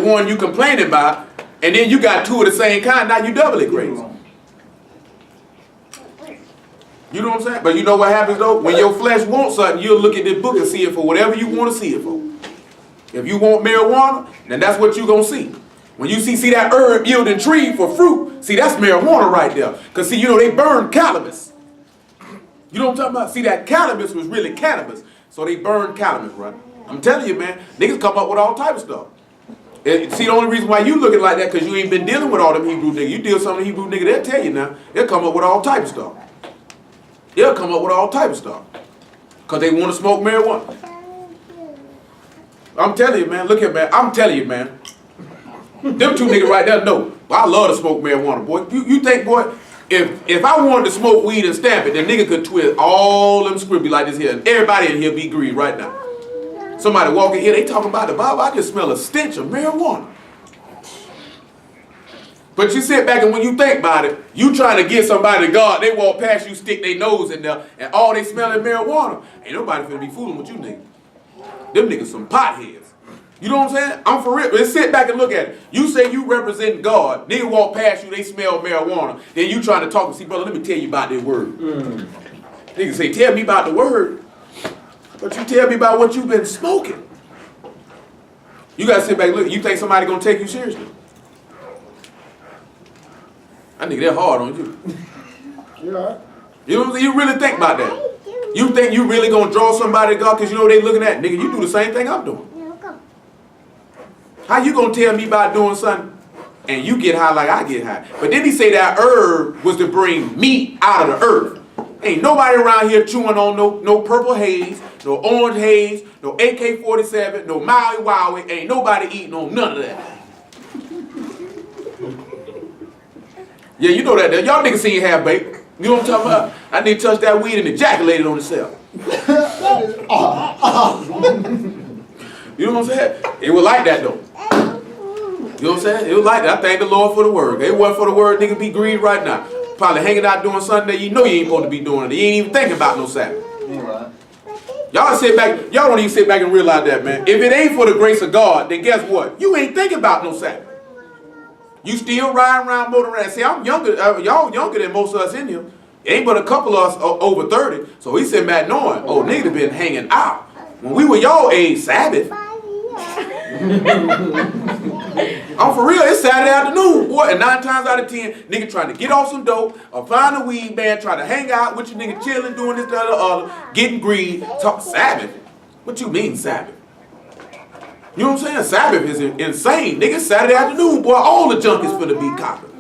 one you complaining about, and then you got two of the same kind, now you doubly crazy. You know what I'm saying? But you know what happens though? When your flesh wants something, you'll look at this book and see it for whatever you want to see it for. If you want marijuana, then that's what you're going to see. When you see that herb yielding tree for fruit, see, that's marijuana right there. Because see, you know, they burn cannabis. You know what I'm talking about? See, that cannabis was really cannabis. So they burned cannabis, right? I'm telling you, man, niggas come up with all type of stuff. See, the only reason why you looking like that because you ain't been dealing with all them Hebrew niggas. You deal with some of the Hebrew niggas, they'll tell you now. They'll come up with all type of stuff. They'll come up with all type of stuff. Because they want to smoke marijuana. I'm telling you, man. Look here, man. I'm telling you, man. Them two niggas right there know. I love to smoke marijuana, boy. You think, boy, if I wanted to smoke weed and stamp it, the nigga could twist all them scribby like this here. And everybody in here be green right now. Somebody walking here, they talking about the Bible. I just smell a stench of marijuana. But you sit back and when you think about it, you trying to get somebody to God, they walk past you, stick their nose in there, and all they smell is marijuana. Ain't nobody finna be fooling with you niggas. Them niggas some potheads. You know what I'm saying? I'm for real. Let's sit back and look at it. You say you represent God. Nigga walk past you, they smell marijuana. Then you trying to talk and see, brother, let me tell you about this word. Nigga say, tell me about the word. But you tell me about what you've been smoking. You got to sit back and look. You think somebody going to take you seriously? I think they're hard on you. Yeah. You know what I'm saying? You really think about that. You think you really going to draw somebody to God because you know they looking at, nigga, you do the same thing I'm doing. How you going to tell me about doing something and you get high like I get high? But then he say that herb was to bring meat out of the earth. Ain't nobody around here chewing on no purple haze, no orange haze, no AK-47, no Maui Wowie. Ain't nobody eating on none of that. Yeah, you know that. Y'all niggas seen half-baked. You know what I'm talking about? I need to touch that weed and ejaculate it on itself. You know what I'm saying? It was like that though. You know what I'm saying? It was like that. I thank the Lord for the word. If it wasn't for the word, nigga be grieved right now. Probably hanging out doing something that you know you ain't supposed to be doing it. You ain't even thinking about no Sabbath. Y'all sit back, y'all don't even sit back and realize that, man. If it ain't for the grace of God, then guess what? You ain't thinking about no Sabbath. You still riding around, motoring around. See, I'm younger, y'all younger than most of us in here. Ain't but a couple of us over 30. So we sitting back knowing, oh, niggas been hanging out. When we were y'all age, Sabbath. I'm for real, it's Saturday afternoon, boy, and 9 times out of 10, nigga trying to get off some dope or find a weed man, trying to hang out with your nigga, chilling, doing this, that, or the other, getting greed, talk Sabbath. What you mean Sabbath? You know what I'm saying? Sabbath is insane, nigga. Saturday afternoon, boy, all the junk is finna be copping.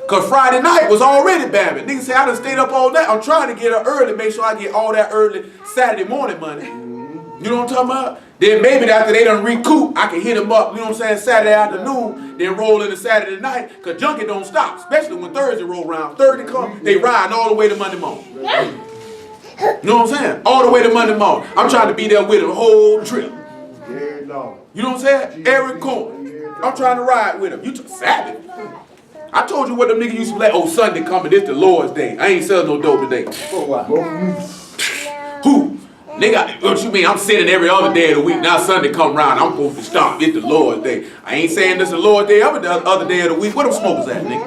Cause Friday night was already babbing. Niggas say I done stayed up all night. I'm trying to get up early, make sure I get all that early Saturday morning money. You know what I'm talking about? Then maybe after they done recoup, I can hit them up, you know what I'm saying, Saturday afternoon, then roll into Saturday night, because junkie don't stop, especially when Thursday roll around. Thursday come, they riding all the way to Monday morning. You know what I'm saying? All the way to Monday morning. I'm trying to be there with them the whole trip. You know what I'm saying? Every corner. I'm trying to ride with them. You took Sabbath. I told you what them niggas used to be like, oh, Sunday coming, this the Lord's day. I ain't selling no dope today. Who? Nigga, what you mean? I'm sitting every other day of the week. Now Sunday come around, I'm supposed to stop. It's the Lord's day. I ain't saying this the Lord's day every other day of the week. Where them smokers at, nigga?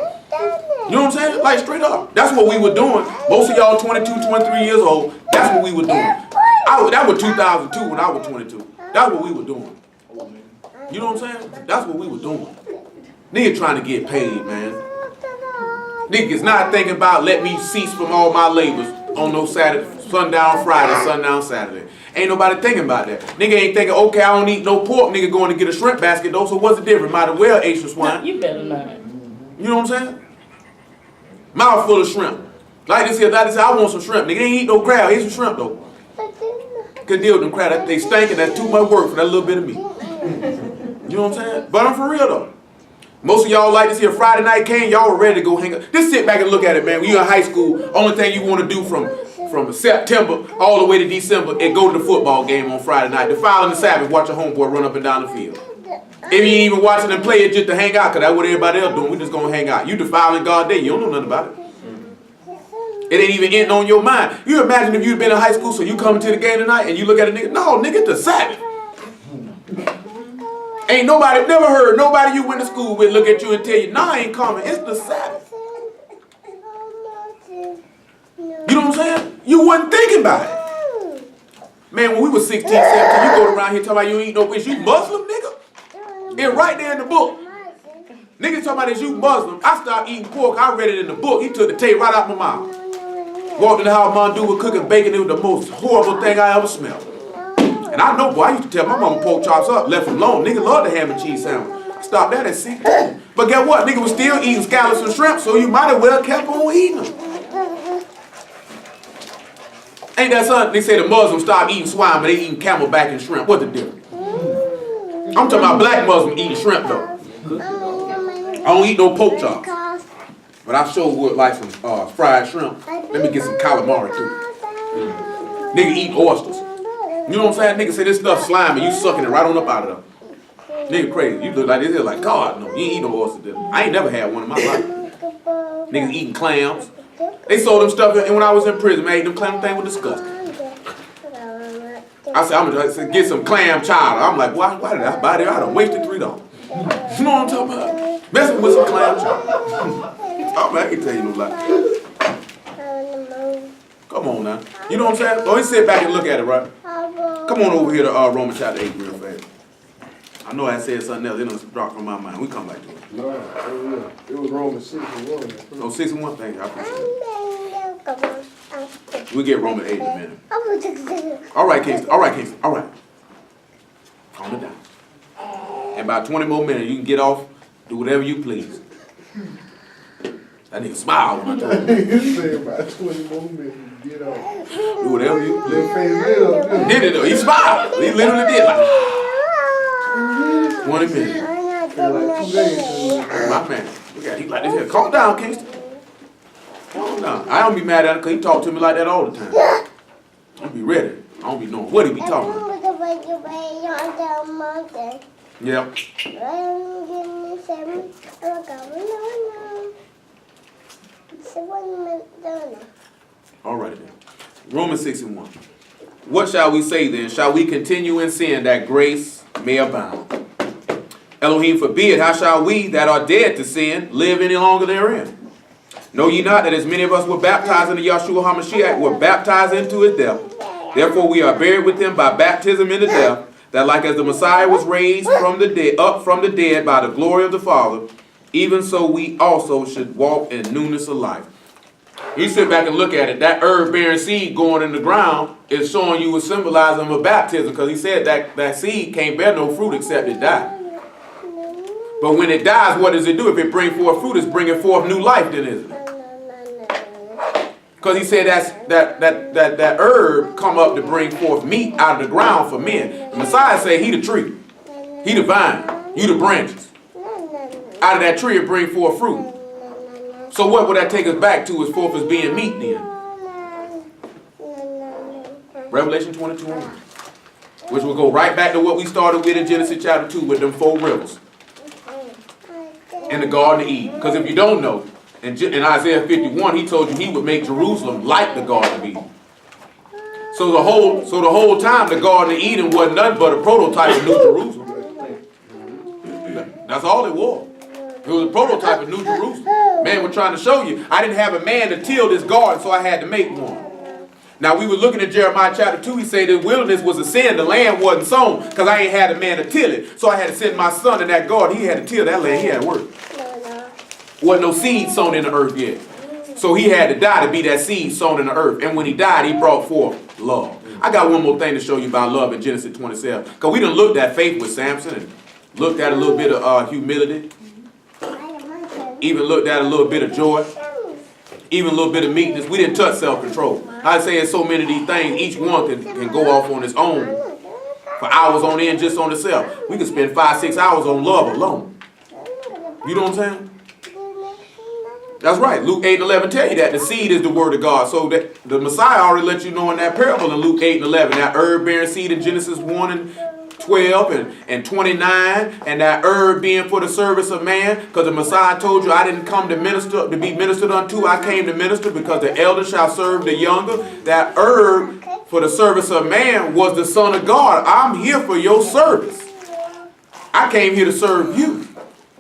You know what I'm saying? Like straight up. That's what we were doing. Most of y'all 22, 23 years old, that's what we were doing. That was 2002 when I was 22. That's what we were doing. You know what I'm saying? That's what we were doing. Nigga trying to get paid, man. Niggas not thinking about let me cease from all my labors on no Saturday, sundown Friday, sundown Saturday. Ain't nobody thinking about that. Nigga ain't thinking, okay, I don't eat no pork. Nigga going to get a shrimp basket though, so what's the difference? Might as well ate some swine. You better not. You know what I'm saying? Mouth full of shrimp. Like this here, like this, I want some shrimp. Nigga ain't eat no crab, eat some shrimp though. Could deal with them crab. They stinking, that's too much work for that little bit of meat. You know what I'm saying? But I'm for real though. Most of y'all like this here Friday night came, y'all were ready to go hang out. Just sit back and look at it, man. When you're in high school, only thing you want to do from September all the way to December is go to the football game on Friday night. The following the Sabbath, watch a homeboy run up and down the field. If you ain't even watching them play it just to hang out, because that's what everybody else doing. We just going to hang out. You defiling God day. You don't know nothing about it. It ain't even in on your mind. You imagine if you'd been in high school, so you come to the game tonight and you look at a nigga. No, nigga, it's the Sabbath. Ain't nobody, never heard nobody you went to school with look at you and tell you, nah, I ain't coming. It's the Sabbath. You know what I'm saying? You wasn't thinking about it. Man, when we was 16, 17, you go around here talking about you ain't no fish. You Muslim, nigga? It's right there in the book. Niggas talking about this, you Muslim. I stopped eating pork. I read it in the book. He took the tape right out my mouth. Walked in the house, Mom was cooking bacon. It was the most horrible thing I ever smelled. And I know, boy, I used to tell my mama pork chops up, left them alone. Nigga love the ham and cheese sandwich. I stopped that at 16. But guess what? Nigga was still eating scallops and shrimp, so you might as well kept on eating them. Ain't that something? They say the Muslims stop eating swine, but they eating camelback and shrimp. What's the difference? I'm talking about black Muslims eating shrimp, though. I don't eat no pork chops. But I sure would like some fried shrimp. Let me get some calamari, too. Nigga eat oysters. You know what I'm saying? Nigga say this stuff slimy. You sucking it right on up out of them. Nigga crazy. You look like this. Like, God, no. You ain't eat no oysters. I ain't never had one in my life. Niggas eating clams. They sold them stuff, and when I was in prison, man, them clam thing was disgusting. I said, I'm gonna get some clam chowder. I'm like, why did I buy that? I done wasted $3. You know what I'm talking about? Messing with some clam chowder. Oh, man, I can tell you no lie. Come on now. You know what I'm saying? Don't sit back and look at it, right? Come on over here to Romans chapter 8 real fast. I know I said something else. It done dropped from my mind. We come back to it. No, it was Romans 6 and 1. Oh, 6 and 1? Thank you. I appreciate it. We'll get Romans 8 in a minute. All right, Kingston. All right, Kingston. All right. Calm it down. In about 20 more minutes, you can get off, do whatever you please. That nigga smile when I told him. He said about 20 more minutes, get off. Do whatever you please. Did it though. He smiled. He literally did like 20 minutes. Like 2 days. My man. Look at him. He like this here. Calm down, Kingston. Calm down. I don't be mad at him because he talk to me like that all the time. I be ready. I don't be knowing what he be talking about. Yeah. All right then. Romans 6 and 1. What shall we say then? Shall we continue in sin that grace may abound? Elohim forbid. How shall we that are dead to sin live any longer therein? Know ye not that as many of us were baptized into Yahshua HaMashiach were baptized into his death? Therefore we are buried with him by baptism into death, that like as the Messiah was raised from the dead, up from the dead by the glory of the Father, even so we also should walk in newness of life. You sit back and look at it. That herb-bearing seed going in the ground is showing you a symbolizing of baptism, because he said that seed can't bear no fruit except it die. But when it dies, what does it do? If it brings forth fruit, it's bringing forth new life, then, isn't it? Because he said that herb come up to bring forth meat out of the ground for men. The Messiah said he the tree, he the vine, you the branches. Out of that tree it bring forth fruit. So what would that take us back to as forth as being meat then? Revelation 22, which will go right back to what we started with in Genesis chapter 2 with them 4 rivers in the Garden of Eden. Because if you don't know, in Isaiah 51, he told you he would make Jerusalem like the Garden of Eden. So the whole time the Garden of Eden wasn't nothing but a prototype of New Jerusalem. That's all it was. It was a prototype of New Jerusalem. Man was trying to show you, I didn't have a man to till this garden, so I had to make one. Now we were looking at Jeremiah chapter 2, he said the wilderness was a sin, the land wasn't sown, because I ain't had a man to till it. So I had to send my son in that garden, he had to till that land, he had to work. Wasn't no seed sown in the earth yet. So he had to die to be that seed sown in the earth. And when he died, he brought forth love. I got one more thing to show you about love in Genesis 27. Because we done looked at faith with Samson and looked at a little bit of humility. Even looked at a little bit of joy. Even a little bit of meekness. We didn't touch self-control. I say it's so many of these things, each one can go off on its own for hours on end just on itself. We could spend 5-6 hours on love alone. You know what I'm saying? That's right. Luke 8 and 11 tell you that the seed is the word of God. So that the Messiah already let you know in that parable in Luke 8 and 11. That herb-bearing seed in Genesis 1 and 12 and 29. And that herb being for the service of man. Because the Messiah told you, I didn't come to minister, to be ministered unto. I came to minister because the elder shall serve the younger. That herb for the service of man was the Son of God. I'm here for your service. I came here to serve you.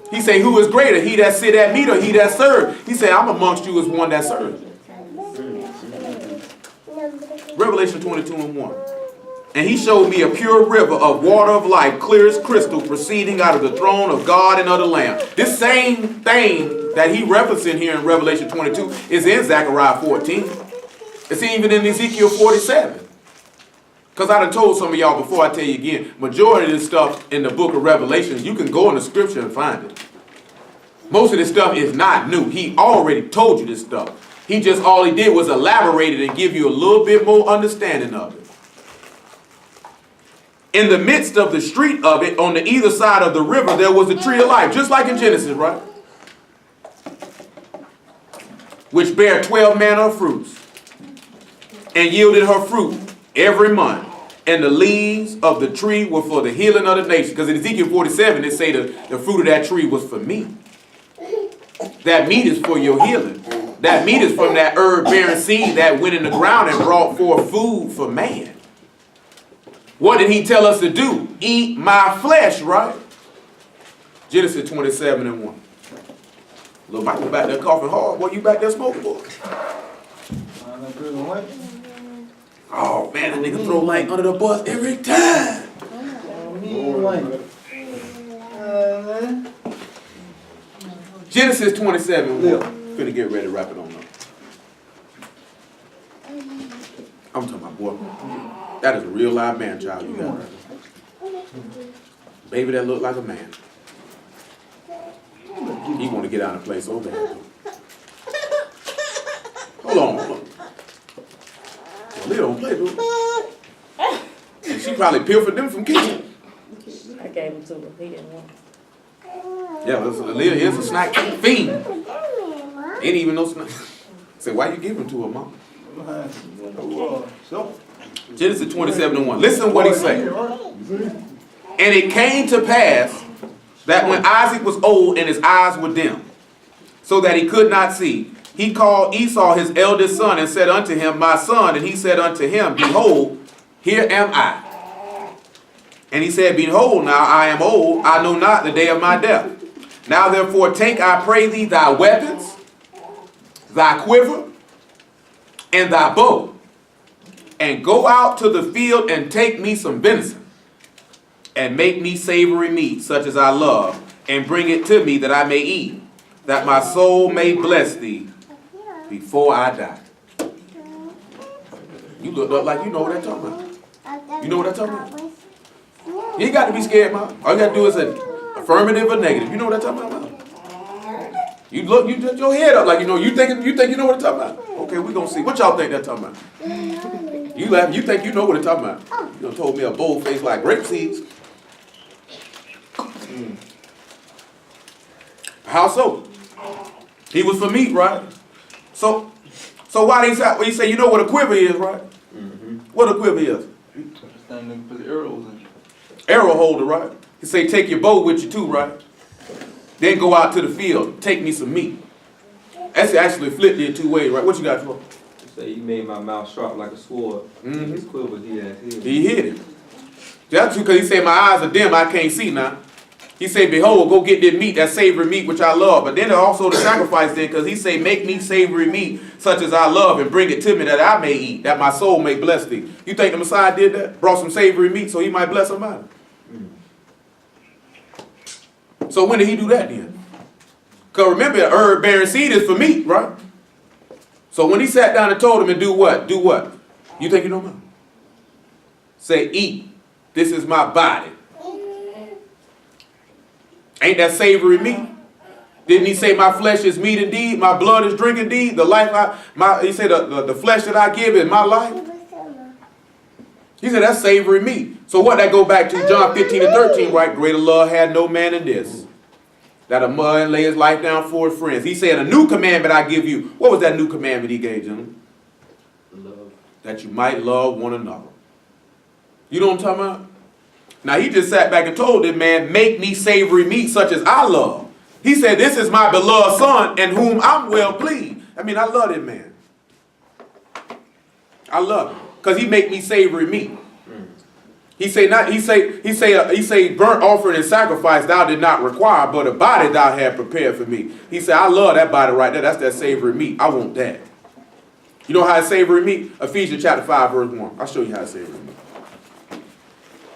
He said, who is greater, he that sit at meat or he that serve? He said, I'm amongst you as one that serves. Revelation 22:1. And he showed me a pure river of water of life, clear as crystal, proceeding out of the throne of God and of the Lamb. This same thing that he referencing here in Revelation 22 is in Zechariah 14. It's even in Ezekiel 47. Because I done told some of y'all before, I tell you again, majority of this stuff in the book of Revelation, you can go in the scripture and find it. Most of this stuff is not new. He already told you this stuff. He just, all he did was elaborate it and give you a little bit more understanding of it. In the midst of the street of it, on the either side of the river, there was a tree of life, just like in Genesis, right? Which bare 12 manner of fruits, and yielded her fruit every month. And the leaves of the tree were for the healing of the nation. Because in Ezekiel 47, it say the fruit of that tree was for meat. That meat is for your healing. That meat is from that herb-bearing seed that went in the ground and brought forth food for man. What did he tell us to do? Eat my flesh, right? Genesis 27:1. Little Michael back there coughing hard. Boy, you back there smoking, boy? Oh, man, that nigga throw light under the bus every time. Genesis 27:1. Finna get ready to wrap it on up. I'm talking about, boy, that is a real live man child you got right there. Baby that look like a man. He want to get out and play so bad. Hold on. Well, they don't play, dude. And she probably pilfered them from kitchen. I gave him to her. He didn't want it. Yeah, Leah is a snack fiend. Ain't even no snack. Say, why you give them to her, mom? Genesis 27:1. Listen what he said. And it came to pass that when Isaac was old and his eyes were dim, so that he could not see, he called Esau his eldest son and said unto him, my son. And he said unto him, behold, here am I. And he said, behold, now I am old, I know not the day of my death. Now therefore take, I pray thee, thy weapons, thy quiver, and thy bow, and go out to the field and take me some venison, and make me savory meat, such as I love, and bring it to me that I may eat, that my soul may bless thee before I die. You look up like you know what I'm talking about. You know what I'm talking about? You ain't got to be scared, man. All you got to do is an affirmative or negative. You know what I'm talking about? You look, you just your head up like you know. You think you know what I'm talking about? Okay, we gonna see. What y'all think they're talking about? You laugh. You think you know what they're talking about? You done told me a bold face like grape seeds. How so? He was for meat, right? So why they say you know what a quiver is, right? Mm-hmm. What a quiver is? Put arrows in. Arrow holder, right? He say take your bow with you too, right? Then go out to the field, take me some meat. That's actually flipped it 2 ways, right? What you got, Troy? Say he made my mouth sharp like a sword. Mm-hmm. His quiver, he hit it. That's true, because he said my eyes are dim, I can't see now. He said, behold, go get that meat, that savory meat which I love. But then also the sacrifice then, because he said, make me savory meat such as I love and bring it to me that I may eat, that my soul may bless thee. You think the Messiah did that? Brought some savory meat so he might bless somebody? So when did he do that then? Because remember, herb bearing seed is for meat, right? So when he sat down and told him to do what? Do what? You think you know more? Say, eat. This is my body. Ain't that savory meat? Didn't he say my flesh is meat indeed, my blood is drink indeed? The life he said the flesh that I give is my life. He said that's savory meat. So what that go back to John 15:13, right? Greater love had no man than this, that a man lay his life down for his friends. He said a new commandment I give you. What was that new commandment he gave, gentlemen? love. That you might love one another. You know what I'm talking about? Now he just sat back and told him, man, make me savory meat such as I love. He said, this is my beloved son in whom I'm well pleased. I mean, I love him, man. I love him. Because he make me savory meat. He say burnt offering and sacrifice thou did not require, but a body thou had prepared for me. He said, I love that body right there. That's that savory meat. I want that. You know how it's savory meat? Ephesians chapter 5, verse 1. I'll show you how it's savory meat.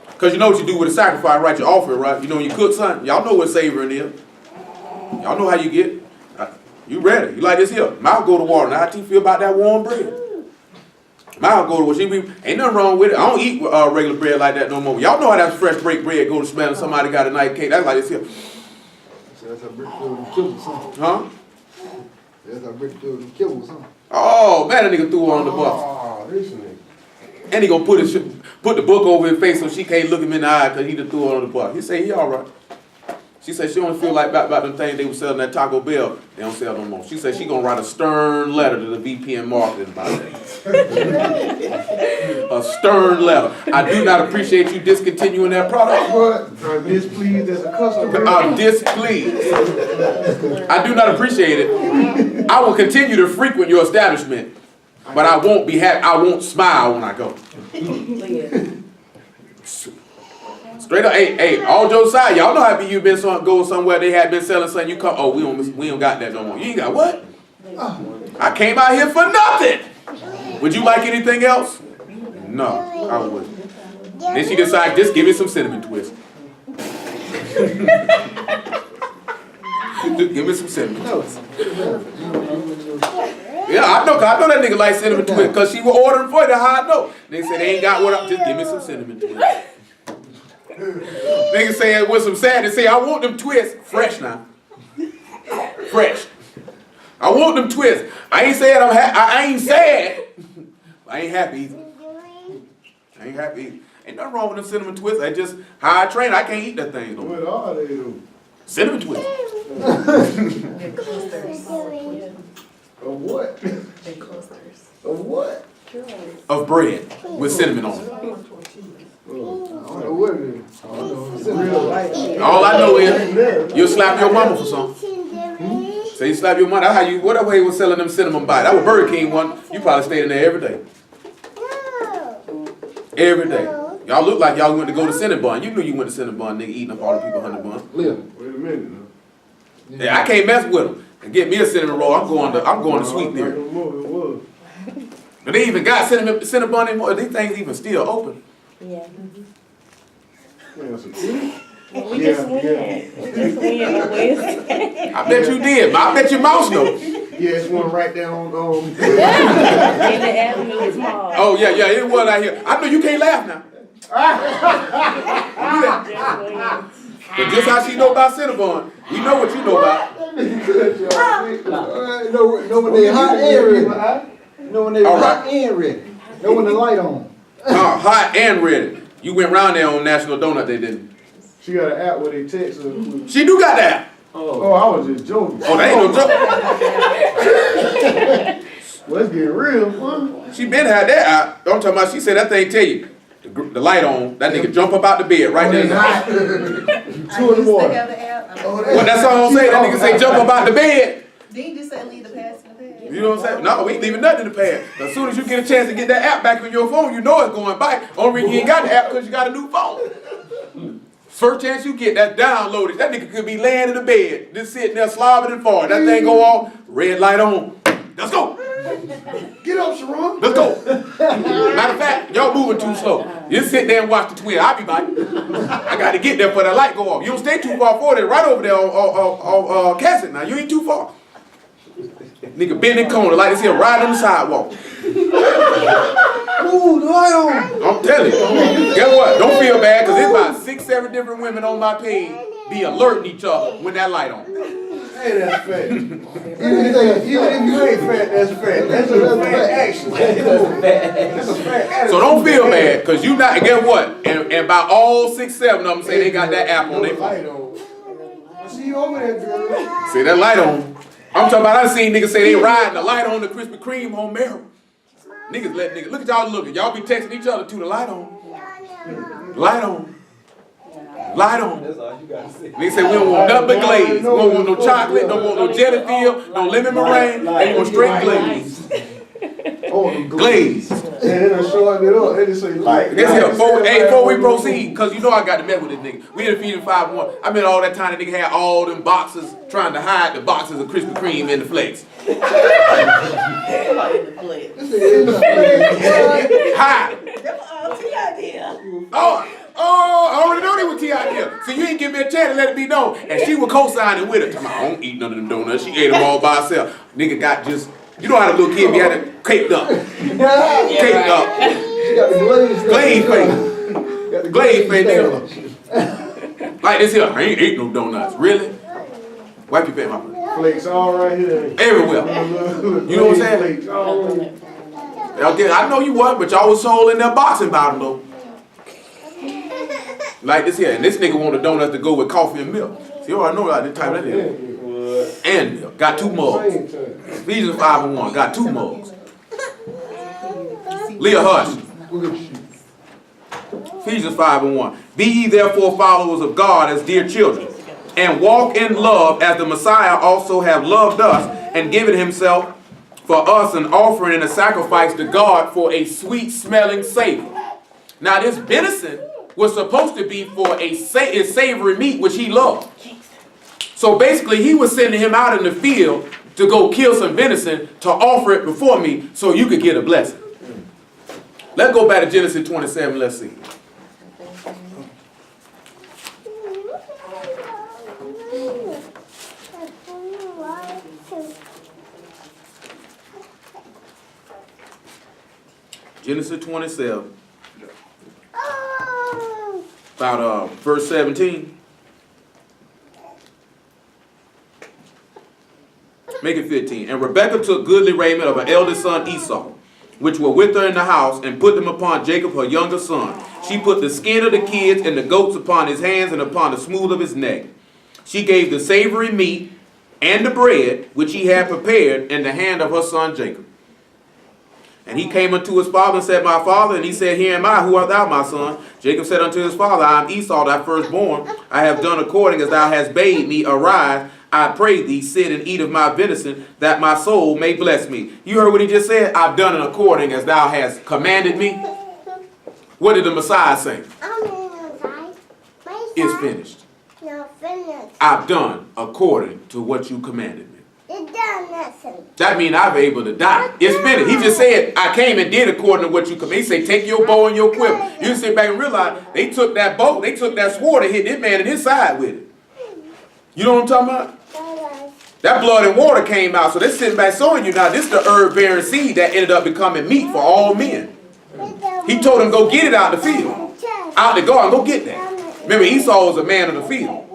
Because you know what you do with a sacrifice, right? You offer it, right? You know when you cook something, y'all know what savoring is. Y'all know how you get. You ready. You like this here. Mouth go to water. Now how do you feel about that warm bread? Mouth go to water. Ain't nothing wrong with it. I don't eat regular bread like that no more. Y'all know how that fresh baked bread go to smell and somebody got a nice cake. That's like this here. That's how brick filled with kibbles, huh? Huh? That's how brick filled with kibbles, huh? Oh, man, that nigga threw her on the bus. Oh, this nigga. And he gonna put the book over his face so she can't look him in the eye because he just threw her on the bus. He say he all right. She said she don't feel like about them things they were selling at Taco Bell. They don't sell no more. She said she gonna write a stern letter to the VP and marketing about that. A stern letter. I do not appreciate you discontinuing that product. What? I'm displeased as a customer. I'm displeased. I do not appreciate it. I will continue to frequent your establishment, but I won't be happy. I won't smile when I go. Straight up, hey, all jokes aside, y'all know how you been go somewhere they had been selling something. You come, oh, we don't got that no more. You ain't got what? I came out here for nothing. Would you like anything else? No, I wouldn't. Then she decided, just give me some cinnamon twist. Just give me some cinnamon twist. Yeah, I know that nigga like cinnamon twist because she was ordering for it. That's how I know. They said they ain't got what up. Just give me some cinnamon twist. Nigga saying with some sadness, say I want them twists fresh now. Fresh. I want them twists. I ain't saying I ain't sad. I ain't happy either. I ain't happy either. Ain't nothing wrong with them cinnamon twists. I just how I train. I can't eat that thing no more. What are they though? Cinnamon twists. Of what? Of what? Of bread with cinnamon on it. I don't know what it is. All I know is you'll slap your mama for something. So you slap your mama. That's how you. What way was selling them cinnamon bites? That was Burger King one. You probably stayed in there every day. Every day. Y'all look like y'all went to go to Cinnabon. You knew you went to Cinnabon, nigga, eating up all the people 100 buns. Wait a minute now. Yeah, I can't mess with them. And get me a cinnamon roll. I'm going to Sweet Theory. But they even got Cinnabon anymore. These things even still open. Yeah. Yeah. We just went. We just went on Wednesday. I bet you did, but I bet your mouse know. Yeah, it's one right down In the Avenue Mall. Oh, yeah, it was out here. I know you can't laugh now. But just how she know about Cinnabon, we know what you know about. Know when they hot and ready. Know when they All hot right. and ready. Know when the light on. Hot and ready. You went round there on National Donut Day, didn't you? She got an app where they text her. She do got that. Oh, I was just joking. Oh, that ain't no joke. Let's get real, huh? She been had that out. I'm talking about, she said that thing tell you, the light on, that nigga jump up out the bed right there. 2 in the morning. What that song say? That nigga say jump up out the bed. Then you just say leave the past in the past. You know what I'm saying? No, we ain't leaving nothing in the past. As soon as you get a chance to get that app back on your phone, you know it's going back. Only reason you ain't got the app because you got a new phone. First chance you get that downloaded, that nigga could be laying in the bed, just sitting there slobbing and farting. That thing go off, red light on. Let's go. Get up, Sharon. Let's go. Matter of fact, y'all moving too slow. You sit there and watch the twin. I'll be back. I got to get there for that light go off. You don't stay too far forward. It's right over there on Cassett now. You ain't too far. Nigga bending corner like this here right on the sidewalk. Ooh, the light on. I'm telling you. Guess what? Don't feel bad because there's about 6, 7 different women on my page be alerting each other when that light on. Hey, that's fat. Even if you ain't fat, that's fat. That's a fat action. That's a fat action. So don't feel bad because you not, guess what? And about all 6, 7 of them say they got that app on their phone. I see you over there, girl. See that light on. I'm talking about, I seen niggas say they riding the light on the Krispy Kreme on Merrill. Niggas let niggas, look at y'all looking. Y'all be texting each other to the light on. Light on. Light on. That's all you gotta say. Niggas say we don't want nothing but glaze. We don't want no chocolate, don't want no jelly filled, no lemon meringue, they want straight glaze. Oh, Glaze. And then I shorten it up. They just say light. This here, before we proceed, cause you know I got to mess with this nigga. We in feeding 5-1. I mean all that time the nigga had all them boxes trying to hide the boxes of Krispy Kreme in the flex. Hide. Oh, I already know they were T.I. So you ain't give me a chance to let it be known. And she was co-signing with it. I don't eat none of them donuts. She ate them all by herself. Nigga got just, you know how the little kid be had it caked up. Caked up. She got the Glazed face. Glazed face, nigga. Like this here. I ain't ate no donuts. Really? Wipe your face, my friend. Flakes all right here. Everywhere. You know what I'm saying? Flakes all over. Okay, I know you was, but y'all was sold in there boxing about them though. Like this here, and this nigga want the donuts to go with coffee and milk. See, I know like this type of that is. And milk. Got 2 mugs. Ephesians 5:1. Got 2 mugs. Leah Hush. Ephesians 5:1. Be ye therefore followers of God as dear children, and walk in love as the Messiah also have loved us, and given himself for us an offering and a sacrifice to God for a sweet smelling savor. Now this venison was supposed to be for a savory meat which he loved. So basically he was sending him out in the field to go kill some venison to offer it before me so you could get a blessing. Let's go back to Genesis 27. Let's see. Genesis 27. About verse 17. Make it 15. And Rebekah took goodly raiment of her eldest son Esau, which were with her in the house, and put them upon Jacob her younger son. She put the skin of the kids and the goats upon his hands and upon the smooth of his neck. She gave the savory meat and the bread which he had prepared in the hand of her son Jacob. And he came unto his father and said, My father. And he said, Here am I, who art thou, my son? Jacob said unto his father, I am Esau, thy firstborn. I have done according as thou hast bade me. Arise, I pray thee, sit and eat of my venison, that my soul may bless me. You heard what he just said? I've done it according as thou hast commanded me. What did the Messiah say? It's finished. I've done according to what you commanded me. That means I'm able to die. It's finished. He just said, I came and did according to what you commanded. He said, take your bow and your quiver. You sit back and realize they took that bow, they took that sword and hit this man in his side with it. You know what I'm talking about? That blood and water came out. So they're sitting back showing you now, this is the herb-bearing seed that ended up becoming meat for all men. He told him, go get it out the field. Out the garden, go get that. Remember, Esau was a man of the field.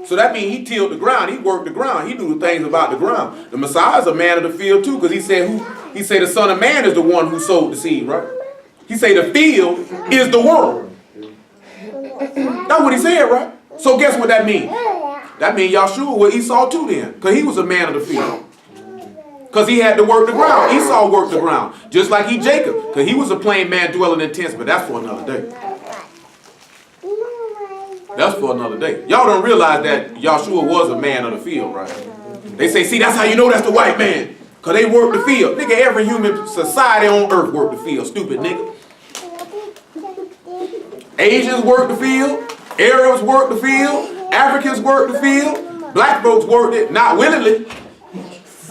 So that means he tilled the ground. He worked the ground. He knew the things about the ground. The Messiah is a man of the field too, because he said the Son of Man is the one who sowed the seed, right? He said the field is the world. That's what he said, right? So guess what that means? That means Yahshua was Esau too then, because he was a man of the field. Because he had to work the ground. Esau worked the ground, just like Jacob, because he was a plain man dwelling in tents, but that's for another day. That's for another day. Y'all don't realize that Yahshua was a man of the field, right? They say, see, that's how you know that's the white man. Because they work the field. Nigga, every human society on earth work the field. Stupid nigga. Asians work the field. Arabs work the field. Africans work the field. Black folks worked it. Not willingly.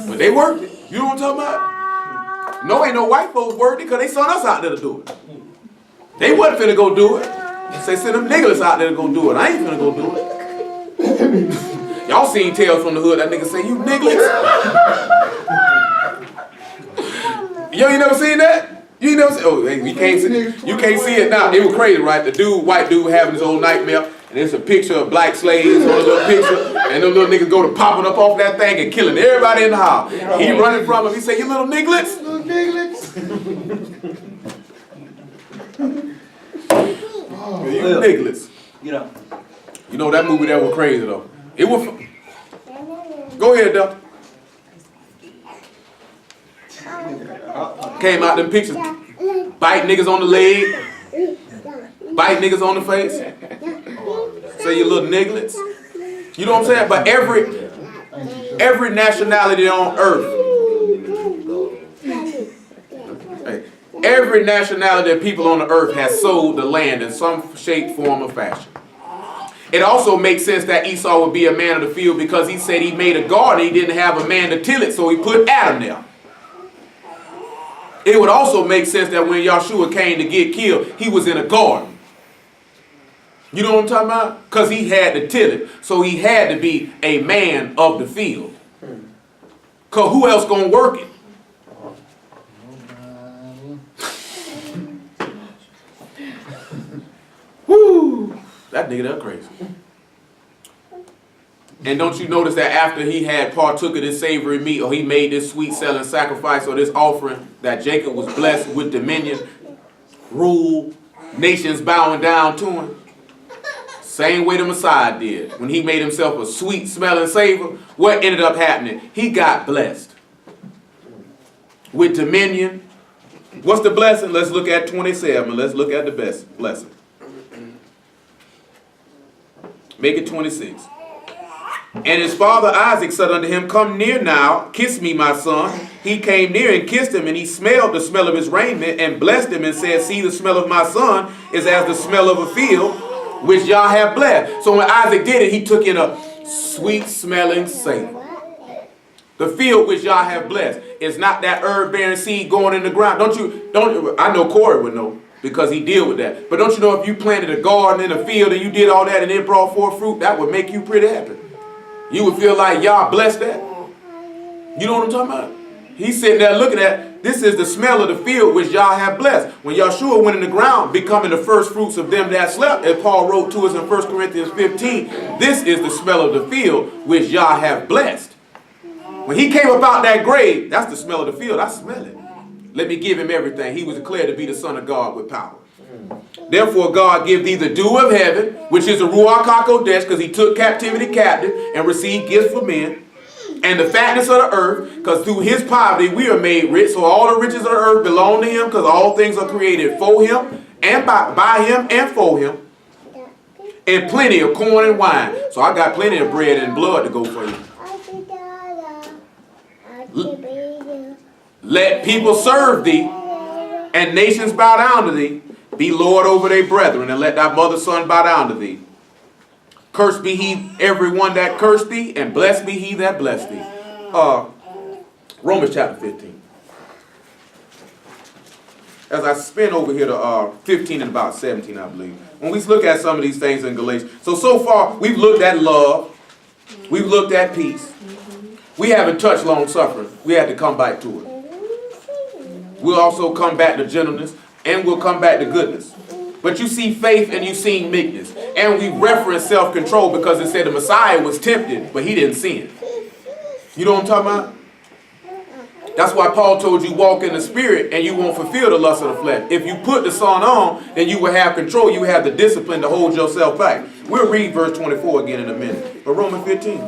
But they worked it. You know what I'm talking about? No, ain't no white folks worked it because they sent us out there to do it. They wasn't finna go do it. Say, send them niggas out there to go do it. I ain't finna go do it. Y'all seen Tales from the Hood. That nigga say, you niggas. Yo, you never seen that? You never seen? Oh, hey, you can't see it now. It was crazy, right? The white dude having his old nightmare, and there's a picture of black slaves on a little picture, and them little niggas go to popping up off that thing and killing everybody in the house. He running from him. He say, you little nigglets. Little nigglets. You nigglets. You know that movie that was crazy though. It was. Go ahead, Doctor. Came out them pictures. Bite niggas on the leg. Bite niggas on the face. Say you little nigglets. You know what I'm saying? But every nationality on earth. Hey, Every nationality of people on the earth has sold the land in some shape, form, or fashion. It also makes sense that Esau would be a man of the field because he said he made a garden. He didn't have a man to till it, so he put Adam there. It would also make sense that when Yahshua came to get killed, he was in a garden. You know what I'm talking about? Because he had to till it. So he had to be a man of the field. Because who else going to work it? Woo! That nigga that crazy. And don't you notice that after he had partook of this savory meat, or he made this sweet selling sacrifice or this offering, that Jacob was blessed with dominion, rule, nations bowing down to him? Same way the Messiah did. When he made himself a sweet smelling savor, what ended up happening? He got blessed with dominion. What's the blessing? Let's look at 27. Let's look at the best blessing. Make it 26. And his father Isaac said unto him, Come near now, kiss me, my son. He came near and kissed him, and he smelled the smell of his raiment, and blessed him, and said, See, the smell of my son is as the smell of a field, which Yah have blessed. So when Isaac did it, he took in a sweet-smelling savor. The field which Yah have blessed. It's not that herb-bearing seed going in the ground. I know Corey would know, because he deal with that. But don't you know if you planted a garden in a field and you did all that and it brought forth fruit, that would make you pretty happy. You would feel like Yah blessed that. You know what I'm talking about? He's sitting there looking at, this is the smell of the field which Yah have blessed. When Yahshua went in the ground, becoming the first fruits of them that slept, as Paul wrote to us in 1 Corinthians 15, this is the smell of the field which Yah have blessed. When he came up out that grave, that's the smell of the field. I smell it. Let me give him everything. He was declared to be the Son of God with power. Therefore, God give thee the dew of heaven, which is the Ruach HaKodesh, because he took captivity captive and received gifts for men, and the fatness of the earth, because through his poverty we are made rich. So all the riches of the earth belong to him, because all things are created for him, and by him and for him, and plenty of corn and wine. So I got plenty of bread and blood to go for you. Let people serve thee, and nations bow down to thee. Be Lord over their brethren, and let thy mother's son bow down to thee. Cursed be he every one that cursed thee, and blessed be he that blessed thee. Romans chapter 15. As I spin over here to 15 and about 17, I believe. When we look at some of these things in Galatians. So far, we've looked at love. We've looked at peace. We haven't touched long suffering. We had to come back to it. We'll also come back to gentleness, and we'll come back to goodness. But you see faith and you see meekness. And we reference self-control because it said the Messiah was tempted, but he didn't sin. You know what I'm talking about? That's why Paul told you walk in the spirit and you won't fulfill the lust of the flesh. If you put the Son on, then you will have control. You have the discipline to hold yourself back. We'll read verse 24 again in a minute. But Romans 15.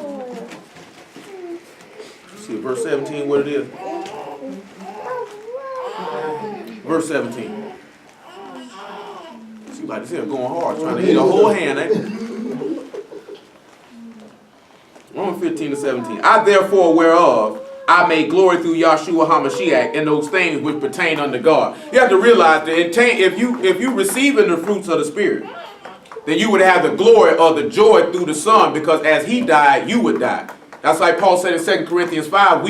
See verse 17 what it is. Verse 17. See, like this here going hard, trying to eat a whole hand, ain't it? Romans 15 to 17. I therefore whereof I may glory through Yahshua HaMashiach in those things which pertain unto God. You have to realize that if you receiving the fruits of the Spirit, then you would have the glory or the joy through the Son, because as he died, you would die. That's like Paul said in 2 Corinthians 5,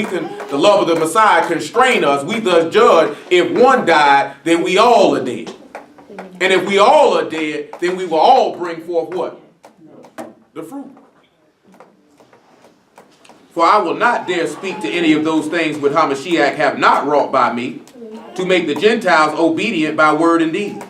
the love of the Messiah constrain us. We thus judge, if one died, then we all are dead. And if we all are dead, then we will all bring forth what? The fruit. For I will not dare speak to any of those things which Hamashiach have not wrought by me, to make the Gentiles obedient by word and deed,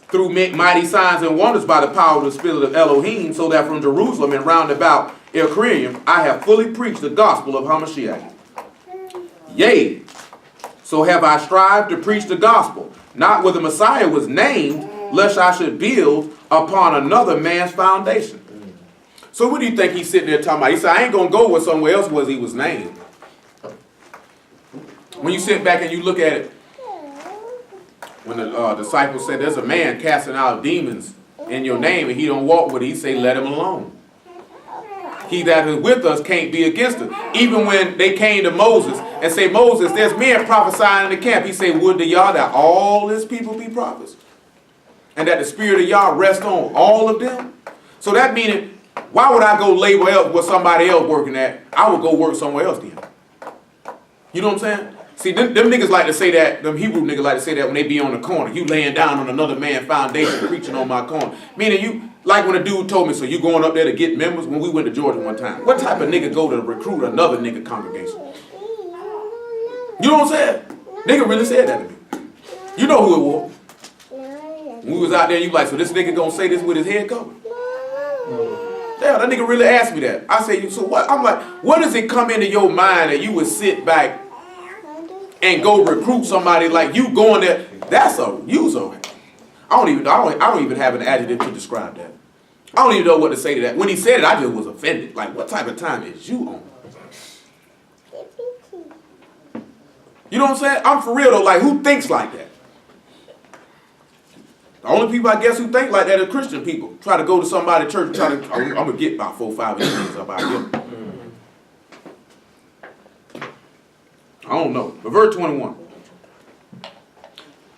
through mighty signs and wonders by the power of the Spirit of Elohim, so that from Jerusalem and round about Ilcreum I have fully preached the gospel of Hamashiach. Yea, so have I strived to preach the gospel, not where the Messiah was named, lest I should build upon another man's foundation. So what do you think he's sitting there talking about? He said, I ain't going to go where somewhere else was he was named. When you sit back and you look at it, when the disciples said, there's a man casting out demons in your name and he don't walk with it, he say, let him alone. He that is with us can't be against us. Even when they came to Moses and say, Moses, there's men prophesying in the camp. He said, would to Yah that all his people be prophets? And that the spirit of Yah rest on all of them? So that meaning, why would I go labor else where somebody else working at? I would go work somewhere else then. You know what I'm saying? See, them niggas like to say that, them Hebrew niggas like to say that when they be on the corner. You laying down on another man's foundation preaching on my corner. Meaning you, like when a dude told me, so you going up there to get members when we went to Georgia one time. What type of nigga go to recruit another nigga congregation? You know what I'm saying? Nigga really said that to me. You know who it was. When we was out there, you like, so this nigga gonna say this with his head covered? Yeah, that nigga really asked me that. I say, so what? I'm like, what does it come into your mind that you would sit back and go recruit somebody like you going there? That's a user. I don't even have an adjective to describe that. I don't even know what to say to that. When he said it, I just was offended. Like, what type of time is you on? You know what I'm saying? I'm for real though. Like, who thinks like that? The only people I guess who think like that are Christian people. Try to go to somebody's church, I'm gonna get about 4 or 5 of these things up out here. I don't know. But verse 21.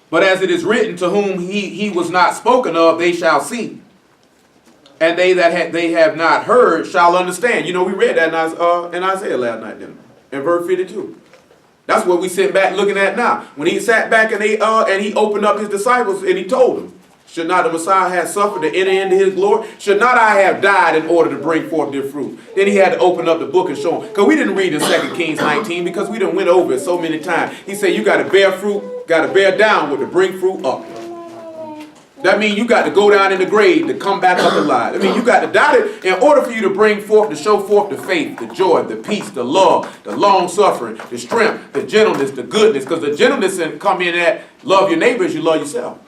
But as it is written, to whom he was not spoken of, they shall see. And they that they have not heard shall understand. You know, we read that in Isaiah last night, didn't we? In verse 52. That's what we sit back looking at now. When he sat back and he opened up his disciples and he told them, should not the Messiah have suffered to enter into his glory? Should not I have died in order to bring forth their fruit? Then he had to open up the book and show them. Because we didn't read in 2 Kings 19 because we done went over it so many times. He said you got to bear fruit, got to bear downward to bring fruit up. That means you got to go down in the grave to come back up alive. I mean, you got to die in order for you to bring forth, to show forth the faith, the joy, the peace, the love, the long suffering, the strength, the gentleness, the goodness. Because the gentleness come in at love your neighbor as you love yourself.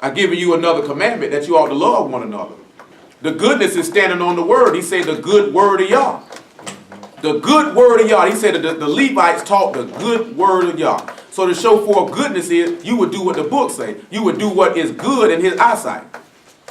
I've given you another commandment that you ought to love one another. The goodness is standing on the word. He said the good word of Yah. The good word of Yah. He said that the Levites taught the good word of Yah. So to show forth goodness is you would do what the book say. You would do what is good in his eyesight.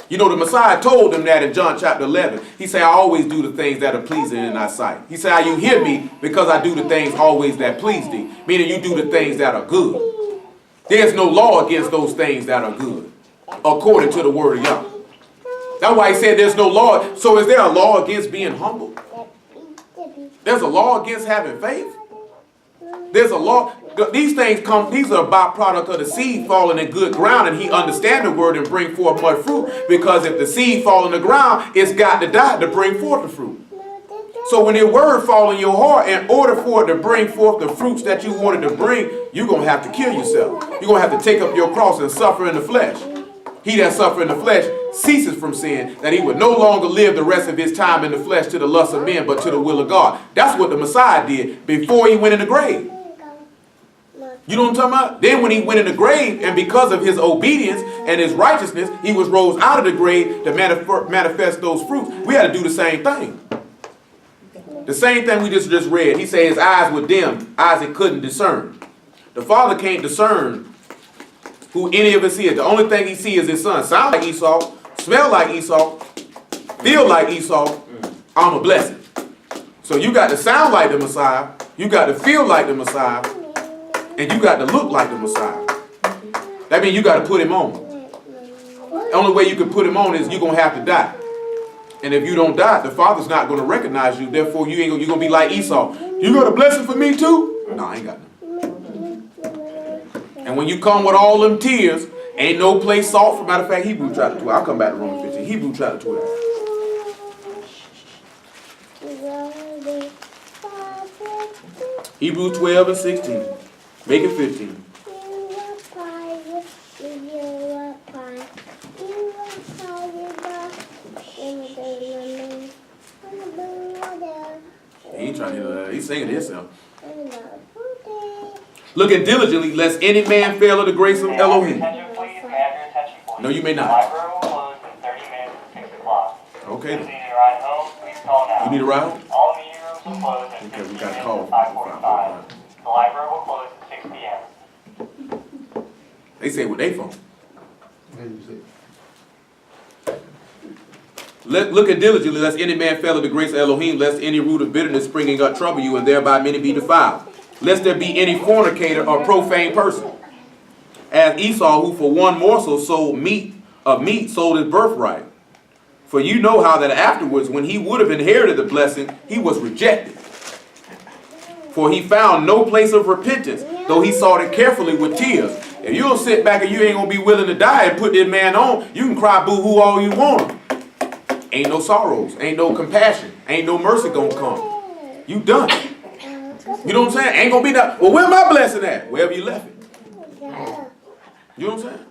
You know, the Messiah told them that in John chapter 11. He said, I always do the things that are pleasing in thy sight. He said, you hear me because I do the things always that please thee. Meaning you do the things that are good. There's no law against those things that are good, according to the word of Yah. That's why he said there's no law. So is there a law against being humble? There's a law against having faith. There's a law. These things come, these are a byproduct of the seed falling in good ground, and he understand the word and bring forth much fruit. Because if the seed fall in the ground, it's got to die to bring forth the fruit. So when your word fall in your heart, in order for it to bring forth the fruits that you wanted to bring, you're going to have to kill yourself. You're going to have to take up your cross and suffer in the flesh. He that suffer in the flesh ceases from sin, that he would no longer live the rest of his time in the flesh to the lust of men, but to the will of God. That's what the Messiah did before he went in the grave. You know what I'm talking about? Then when he went in the grave, and because of his obedience and his righteousness, he was rose out of the grave to manifest those fruits. We had to do the same thing. The same thing we just read. He said his eyes were dim, eyes he couldn't discern. The Father can't discern who any of us is. The only thing he sees is his son. Sound like Esau, smell like Esau, feel like Esau. I'm a blessing. So you got to sound like the Messiah, you got to feel like the Messiah, and you got to look like the Messiah. That means you got to put him on. The only way you can put him on is you're going to have to die. And if you don't die, the Father's not going to recognize you. Therefore, you're going to be like Esau. You got a blessing for me too? No, I ain't got none. And when you come with all them tears, ain't no place salt. For matter of fact, Hebrew chapter 12. I'll come back to Romans 15. Hebrew chapter 12. Hebrew 12 and 16. Make it 15. He ain't trying to hear that. He's singing to himself. Looking diligently, lest any man fail of the grace of Elohim. No, you may not. Library will close in 30 minutes at 6 o'clock. Okay. If you need a ride home, please call now. You need a ride? All meeting rooms will close at Okay, 15 we got a minutes call. at 5:45. The library will close at 6 p.m. They say with their phone. Looking diligently, lest any man fail of the grace of Elohim, lest any root of bitterness springing up trouble you, and thereby many be defiled. lest there be any fornicator or profane person, as Esau, who for one morsel sold meat sold his birthright. For you know how that afterwards, when he would have inherited the blessing, he was rejected. For he found no place of repentance, though he sought it carefully with tears. If you'll sit back and you ain't gonna be willing to die and put this man on, you can cry boo-hoo all you want. Ain't no sorrows, ain't no compassion, ain't no mercy gonna come. You done. You know what I'm saying? Ain't gonna be that. Well, where my blessing at? Wherever you left it. You know what I'm saying?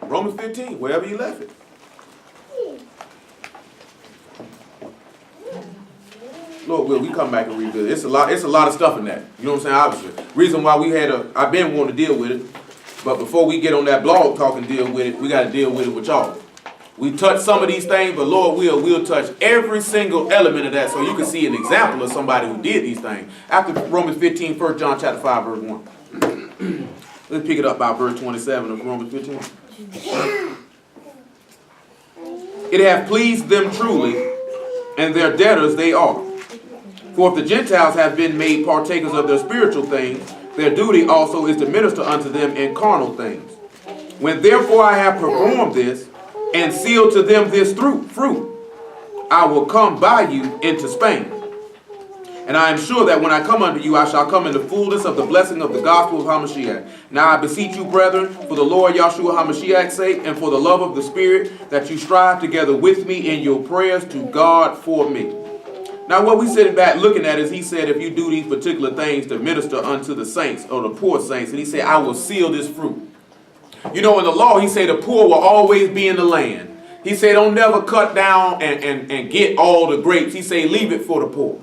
Romans 15, wherever you left it. Lord will, we come back and rebuild. It's a lot of stuff in that. You know what I'm saying? Obviously. Reason why we I've been wanting to deal with it. But before we get on that blog talk and deal with it, we got to deal with it with y'all. We touch some of these things, but Lord we'll touch every single element of that so you can see an example of somebody who did these things. After Romans 15, 1 John chapter 5, verse 1. Let's pick it up by verse 27 of Romans 15. It hath pleased them truly, and their debtors they are. For if the Gentiles have been made partakers of their spiritual things, their duty also is to minister unto them in carnal things. When therefore I have performed this, and sealed to them this fruit, I will come by you into Spain. And I am sure that when I come unto you, I shall come in the fullness of the blessing of the gospel of HaMashiach. Now I beseech you, brethren, for the Lord Yahshua HaMashiach's sake, and for the love of the Spirit, that you strive together with me in your prayers to God for me. Now what we sitting back looking at is he said, if you do these particular things to minister unto the saints, or the poor saints, and he said, I will seal this fruit. You know, in the law, he said the poor will always be in the land. He said, don't never cut down and get all the grapes. He said, leave it for the poor.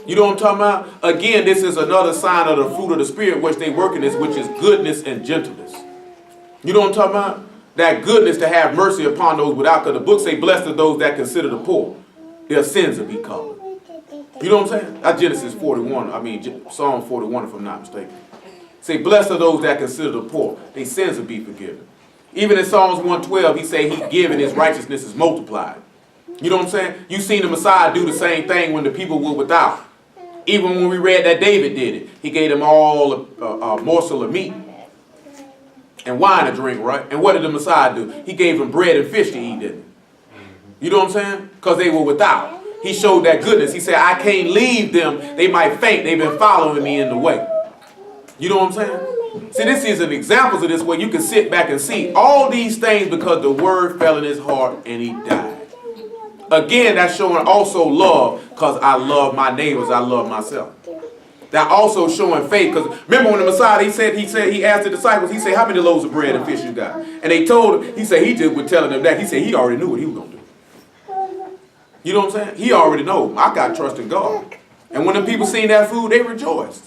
You know what I'm talking about? Again, this is another sign of the fruit of the Spirit, which they work in this, which is goodness and gentleness. You know what I'm talking about? That goodness to have mercy upon those without, because the book say, blessed are those that consider the poor. Their sins will be covered. You know what I'm saying? That's Genesis 41, Psalm 41, if I'm not mistaken. Say, blessed are those that consider the poor. Their sins will be forgiven. Even in Psalms 112, he say he give and his righteousness is multiplied. You know what I'm saying? You seen the Messiah do the same thing when the people were without. Even when we read that David did it. He gave them all a morsel of meat and wine to drink, right? And what did the Messiah do? He gave them bread and fish to eat, didn't he? You know what I'm saying? Because they were without. He showed that goodness. He said, I can't leave them. They might faint. They've been following me in the way. You know what I'm saying? See, this is an example of this where you can sit back and see all these things because the word fell in his heart and he died. Again, that's showing also love because I love my neighbors. I love myself. That also showing faith because remember when the Messiah, he asked the disciples, he said, how many loaves of bread and fish you got? And they told him, he said, he just was telling them that. He said, he already knew what he was going to do. You know what I'm saying? He already know. I got trust in God. And when the people seen that food, they rejoiced.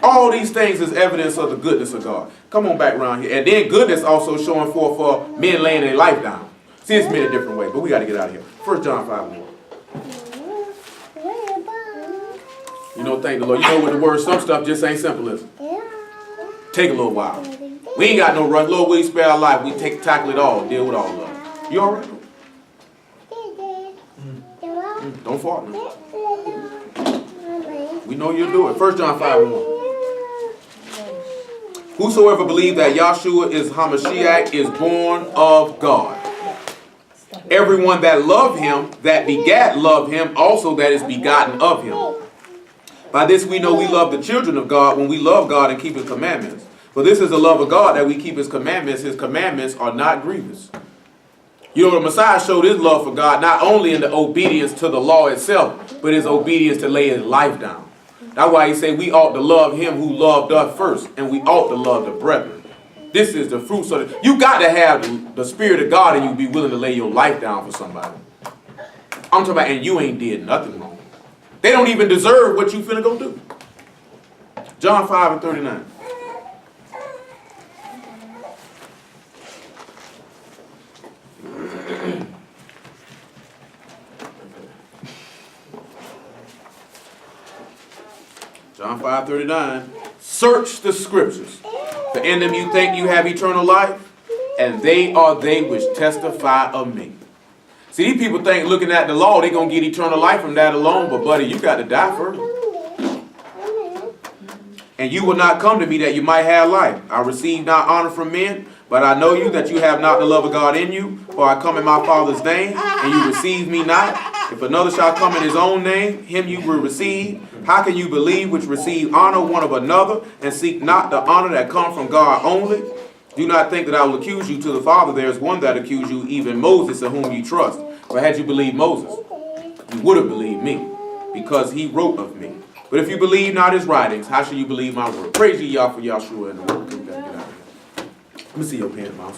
All these things is evidence of the goodness of God. Come on back around here. And then goodness also showing forth for men laying their life down. See, it's many different ways, but we got to get out of here. 1 John 5:1. You know, thank the Lord. You know with the word, some stuff just ain't simple, is it? Take a little while. We ain't got no rush. Lord, will you spare our life? We tackle it all, deal with all of it. You all right? Don't fart now. We know you'll do it. 1 John 5:1. Whosoever believes that Yahshua is HaMashiach is born of God. Everyone that love him, that begat, love him also that is begotten of him. By this we know we love the children of God when we love God and keep his commandments. For this is the love of God, that we keep his commandments. His commandments are not grievous. You know, the Messiah showed his love for God not only in the obedience to the law itself, but his obedience to lay his life down. That's why he said we ought to love him who loved us first, and we ought to love the brethren. This is the fruit. So you got to have the Spirit of God and you be willing to lay your life down for somebody. I'm talking about, and you ain't did nothing wrong. They don't even deserve what you finna go do. John 5:39. John 5:39. Search the scriptures. For in them you think you have eternal life, and they are they which testify of me. See, these people think looking at the law, they're going to get eternal life from that alone. But buddy, you got to die first. And you will not come to me that you might have life. I receive not honor from men, but I know you that you have not the love of God in you. For I come in my Father's name, and you receive me not. If another shall come in his own name, him you will receive. How can you believe which receive honor one of another, and seek not the honor that come from God only? Do not think that I will accuse you to the Father. There is one that accuse you, even Moses, in whom you trust. For had you believed Moses, you would have believed me, because he wrote of me. But if you believe not his writings, how shall you believe my word? Praise ye Yah for Yahshua and the word. Let me see your pen, Mount.